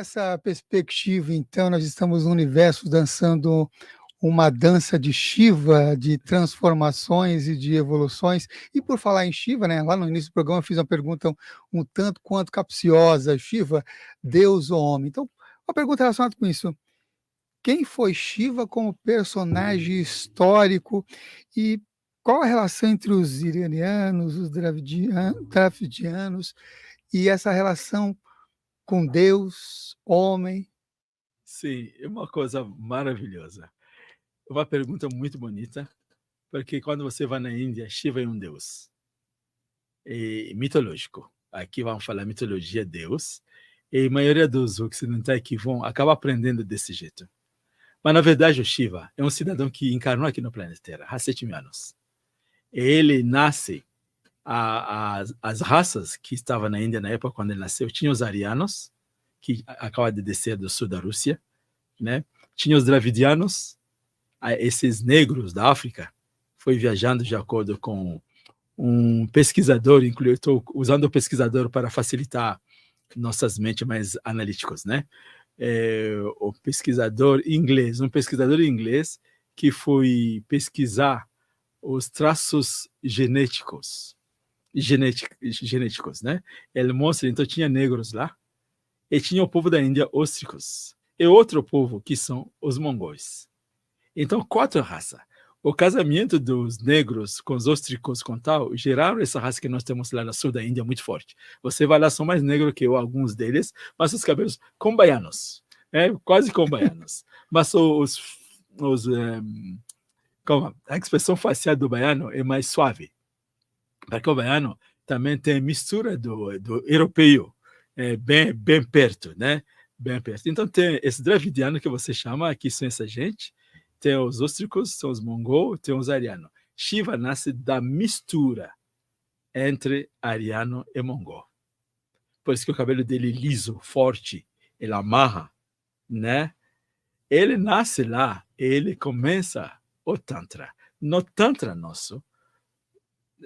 nessa perspectiva, então, nós estamos no universo dançando uma dança de Shiva, de transformações e de evoluções. E por falar em Shiva, né, lá no início do programa eu fiz uma pergunta um tanto quanto capciosa: Shiva, Deus ou homem? Então, uma pergunta relacionada com isso. Quem foi Shiva como personagem histórico e qual a relação entre os iranianos, os dravidianos e essa relação com Deus, homem? Sim, é uma coisa maravilhosa. Uma pergunta muito bonita, porque quando você vai na Índia, Shiva é um deus mitológico. Aqui vamos falar mitologia deus, e a maioria dos ocidentais que vão acaba aprendendo desse jeito. Mas, na verdade, o Shiva é um cidadão que encarnou aqui no planeta Terra há 7.000 anos. Ele nasce, as raças que estavam na Índia na época quando ele nasceu, tinha os arianos, que acabam de descer do sul da Rússia, né? Tinha os dravidianos, esses negros da África, foi viajando de acordo com um pesquisador, estou usando o pesquisador para facilitar nossas mentes mais analíticas, né? Um pesquisador inglês que foi pesquisar os traços genéticos, né? Ele mostra, então tinha negros lá, e tinha o povo da Índia, óstricos, e outro povo que são os mongóis. Então, 4 raças. O casamento dos negros com os óstricos com tal geraram essa raça que nós temos lá no sul da Índia muito forte. Você vai lá, são mais negros que eu, alguns deles, mas os cabelos com baianos, quase com baianos. Mas como a expressão facial do baiano é mais suave, porque o baiano também tem mistura do europeu, bem perto, né? Bem perto. Então tem esse dravidiano que você chama, aqui são essa gente, tem os óstricos, são os mongol, tem os arianos. Shiva nasce da mistura entre ariano e mongol. Por isso que o cabelo dele é liso, forte, ele amarra, né? Ele nasce lá, ele começa o Tantra. No Tantra nosso,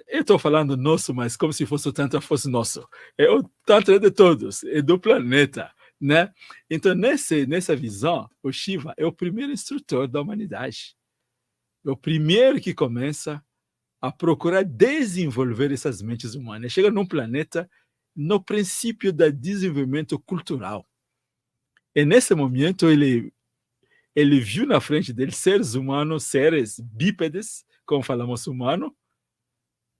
eu estou falando nosso, mas como se fosse o Tantra fosse nosso. É o Tantra de todos, é do planeta, né? Então, nessa visão, o Shiva é o primeiro instrutor da humanidade. É o primeiro que começa a procurar desenvolver essas mentes humanas. Chega num planeta no princípio do desenvolvimento cultural. E nesse momento, ele viu na frente dele seres humanos, seres bípedes, como falamos humano,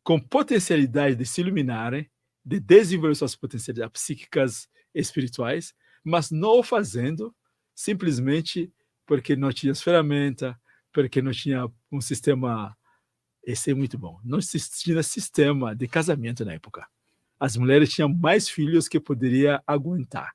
com potencialidade de se iluminarem, de desenvolver suas potencialidades psíquicas e espirituais, mas não o fazendo simplesmente porque não tinha as ferramentas, porque não tinha um sistema. Esse é muito bom. Não tinha sistema de casamento na época. As mulheres tinham mais filhos que poderia aguentar.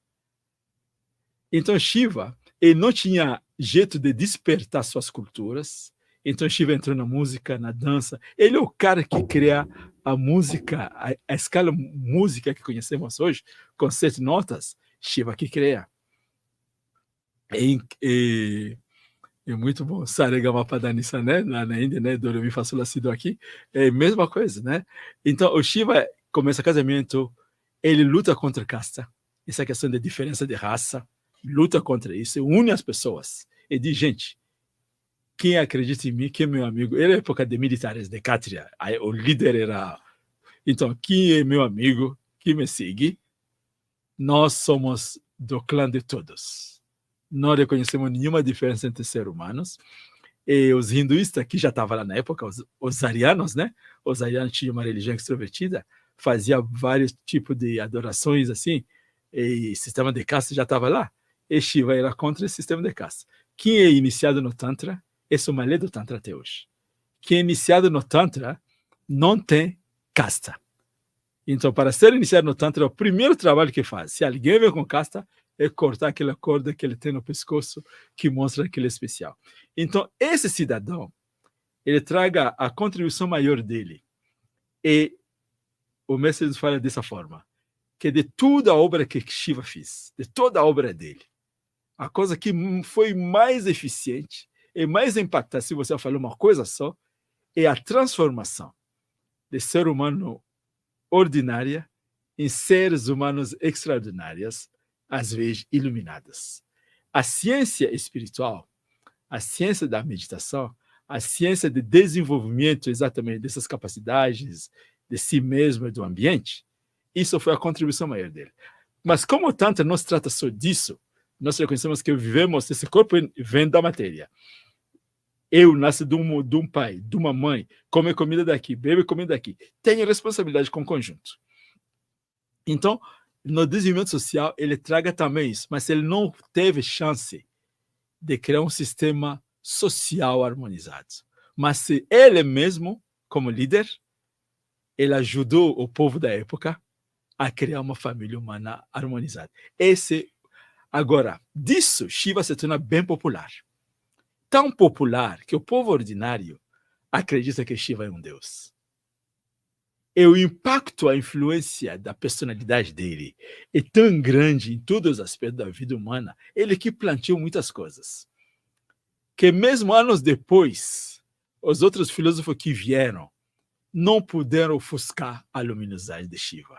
Então Shiva, ele não tinha jeito de despertar suas culturas. Então Shiva entrou na música, na dança. Ele é o cara que cria a música, a escala música que conhecemos hoje, com 7 notas, Shiva que cria. É muito bom. Saregamapadanissa, né? Lá na Índia, né? Doremi Fasula Sido aqui. É a mesma coisa, né? Então o Shiva começa casamento, ele luta contra a casta, essa questão de diferença de raça, luta contra isso, une as pessoas e diz, gente, quem acredita em mim, quem é meu amigo, era a época de militares, de Kátria, o líder era, então, quem é meu amigo, quem me segue, nós somos do clã de todos. Não reconhecemos nenhuma diferença entre seres humanos. E os hinduístas, que já estavam lá na época, os arianos, né? Os arianos tinham uma religião extrovertida, fazia vários tipos de adorações assim, e sistema de caste já estava lá. E Shiva era contra esse sistema de caste. Quem é iniciado no Tantra é sommelier do Tantra até hoje. Quem é iniciado no Tantra não tem casta. Então, para ser iniciado no Tantra, o primeiro trabalho que faz, se alguém vem com casta, é cortar aquela corda que ele tem no pescoço, que mostra que ele é especial. Então, esse cidadão, ele traga a contribuição maior dele. E o mestre nos fala dessa forma, que de toda a obra que Shiva fez, de toda a obra dele, a coisa que foi mais eficiente e mais impactante, se você falar uma coisa só, é a transformação de ser humano ordinária em seres humanos extraordinários às vezes iluminadas. A ciência espiritual, a ciência da meditação, a ciência de desenvolvimento exatamente dessas capacidades de si mesmo e do ambiente, isso foi a contribuição maior dele. Mas como o Tantra não se trata só disso, nós reconhecemos que vivemos, esse corpo vem da matéria. Eu nasci de um pai, de uma mãe, come comida daqui, bebe comida daqui. Tenho responsabilidade com o conjunto. Então, no desenvolvimento social, ele traga também isso, mas ele não teve chance de criar um sistema social harmonizado. Mas se ele mesmo, como líder, ele ajudou o povo da época a criar uma família humana harmonizada. Agora, disso, Shiva se torna bem popular. Tão popular que o povo ordinário acredita que Shiva é um deus. E o impacto, a influência da personalidade dele é tão grande em todos os aspectos da vida humana, ele que planteou muitas coisas, que mesmo anos depois, os outros filósofos que vieram não puderam ofuscar a luminosidade de Shiva.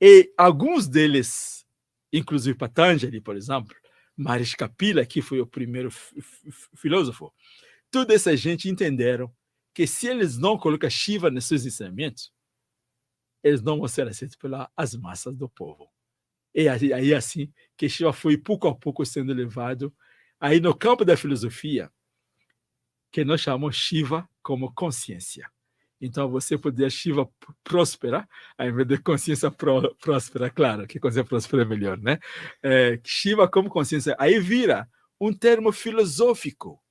E alguns deles, inclusive Patanjali, por exemplo, Maharishi Kapila, que foi o primeiro filósofo, toda essa gente entenderam que se eles não colocam Shiva nos seus ensinamentos, eles não vão ser aceitos pelas massas do povo. E aí assim que Shiva foi pouco a pouco sendo levado aí no campo da filosofia, que nós chamamos Shiva como consciência. Então, você poder Shiva próspera, ao invés de consciência próspera, claro, que consciência próspera é melhor, né? Shiva como consciência, aí vira um termo filosófico.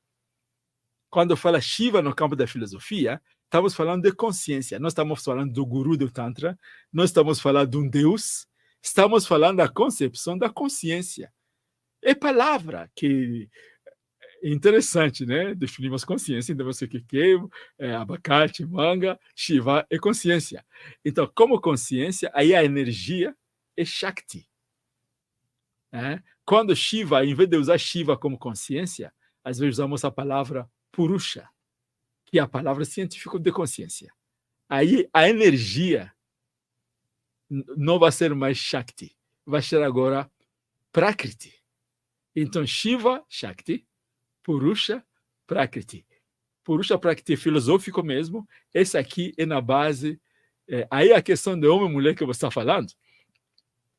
Quando fala Shiva no campo da filosofia, estamos falando de consciência, não estamos falando do guru do Tantra, não estamos falando de um Deus, estamos falando da concepção da consciência. É palavra que é interessante, né? Definimos consciência, então você que é abacate, manga, Shiva é consciência. Então, como consciência, aí a energia é Shakti. Quando Shiva, em vez de usar Shiva como consciência, às vezes usamos a palavra Purusha, que é a palavra científica de consciência. Aí a energia não vai ser mais Shakti, vai ser agora Prakriti. Então, Shiva, Shakti, Purusha, Prakriti. Purusha, Prakriti é filosófico mesmo. Esse aqui é na base. Aí a questão de homem e mulher que você está falando,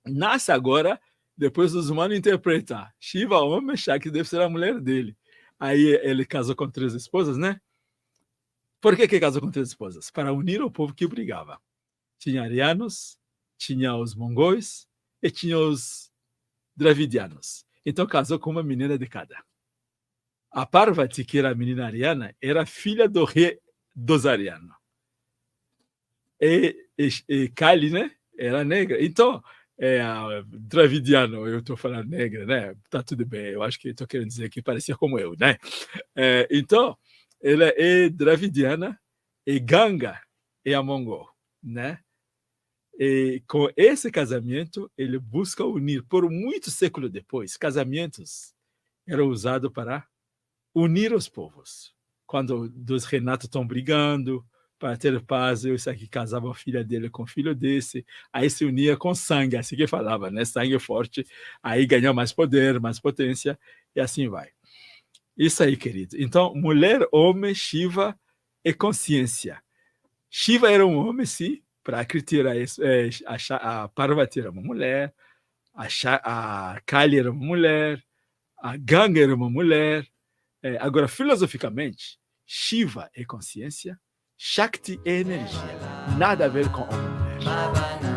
nasce agora, depois dos humanos interpretar. Shiva, homem, Shakti deve ser a mulher dele. Aí ele casou com 3 esposas, né? Por que casou com 3 esposas? Para unir o povo que brigava. Tinha arianos, tinha os mongóis e tinha os dravidianos. Então casou com uma menina de cada. A Parvati, que era a menina ariana, era filha do rei dos arianos. E Kali, né? Era negra. Então, dravidiano, eu estou falando negra, né? Tá tudo bem, eu acho que estou querendo dizer que parecia como eu, né? Então, ela é dravidiana e Ganga é a mongol, né? E com esse casamento, ele busca unir, por muitos séculos depois, casamentos eram usados para unir os povos. Quando dois reinatos estão brigando, para ter paz, esse aqui casava a filha dele com o filho desse, aí se unia com sangue, assim que falava, né? Sangue forte, aí ganha mais poder, mais potência, e assim vai. Isso aí, querido. Então, mulher, homem, Shiva e consciência. Shiva era um homem, sim, Prakriti era a Parvati era uma mulher, a Kali era uma mulher, a Ganga era uma mulher. Agora, filosoficamente, Shiva é consciência, Shakti é energia. Nada a ver com homem e mulher.